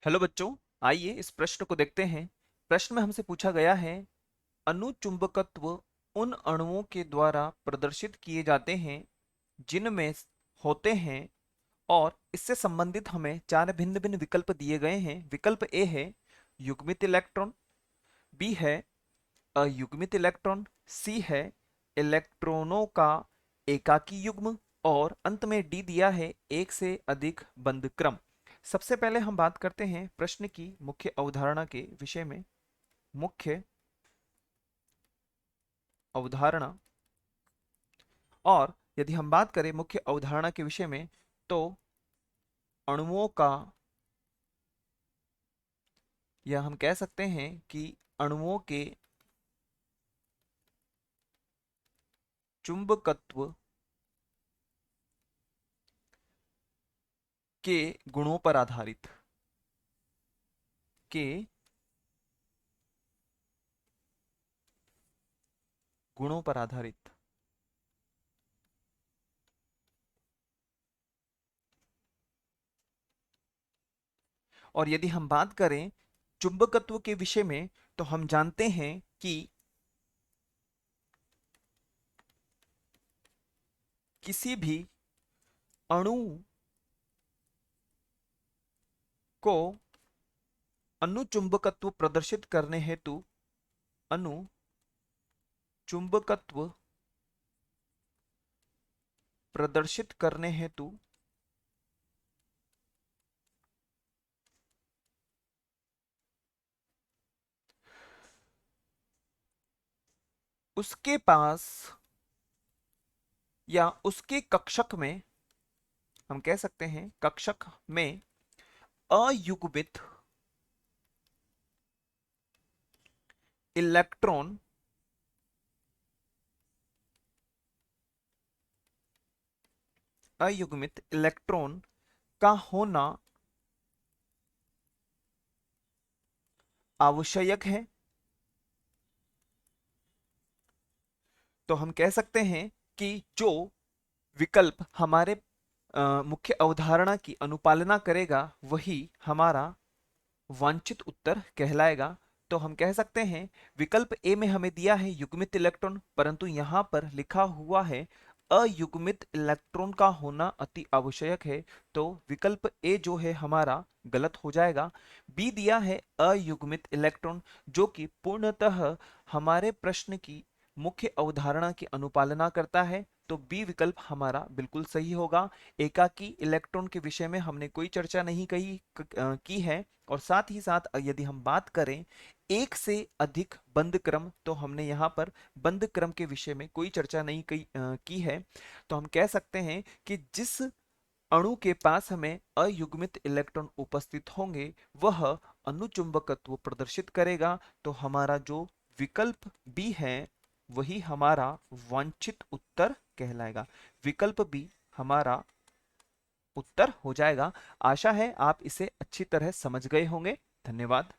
Hello बच्चों, आइए इस प्रश्न को देखते हैं। प्रश्न में हमसे पूछा गया है, अनुचुंबकत्व उन अणुओं के द्वारा प्रदर्शित किए जाते हैं जिनमें होते हैं। और इससे संबंधित हमें चार भिन्न भिन्न विकल्प दिए गए हैं। विकल्प ए है युग्मित इलेक्ट्रॉन, बी है अयुग्मित इलेक्ट्रॉन, सी है इलेक्ट्रॉनों का एकाकी युग्म, और अंत में डी दिया है एक से अधिक बंद क्रम। सबसे पहले हम बात करते हैं प्रश्न की मुख्य अवधारणा के विषय में। मुख्य अवधारणा, और यदि हम बात करें मुख्य अवधारणा के विषय में तो अणुओं का, या हम कह सकते हैं कि अणुओं के चुंबकत्व के गुणों पर आधारित के गुणों पर आधारित और यदि हम बात करें चुंबकत्व के विषय में तो हम जानते हैं कि किसी भी अणु को अनुचुंबकत्व प्रदर्शित करने हेतु अनुचुंबकत्व प्रदर्शित करने हेतु उसके पास या उसके कक्षक में, हम कह सकते हैं कक्षक में अयुग्मित इलेक्ट्रॉन अयुग्मित इलेक्ट्रॉन का होना आवश्यक है। तो हम कह सकते हैं कि जो विकल्प हमारे मुख्य अवधारणा की अनुपालना करेगा वही हमारा वांछित उत्तर कहलाएगा। तो हम कह सकते हैं विकल्प ए में हमें दिया है युग्मित इलेक्ट्रॉन, परंतु यहाँ पर लिखा हुआ है अयुग्मित इलेक्ट्रॉन का होना अति आवश्यक है। तो विकल्प ए जो है हमारा गलत हो जाएगा। बी दिया है अयुग्मित इलेक्ट्रॉन, जो कि पूर्णतः हमारे प्रश्न की मुख्य अवधारणा की अनुपालना करता है। तो बी विकल्प हमारा बिल्कुल सही होगा। एकाकी इलेक्ट्रॉन के विषय में हमने कोई चर्चा नहीं की है। और साथ ही साथ यदि हम बात करें एक से अधिक बंद क्रम, तो हमने यहाँ पर बंद क्रम के विषय में कोई चर्चा नहीं की है। तो हम कह सकते हैं कि जिस अणु के पास हमें अयुग्मित इलेक्ट्रॉन उपस्थित होंगे वह अनुचुंबकत्व प्रदर्शित करेगा। तो हमारा जो विकल्प बी है वही हमारा वांछित उत्तर कहलाएगा। विकल्प बी हमारा उत्तर हो जाएगा। आशा है आप इसे अच्छी तरह समझ गए होंगे। धन्यवाद।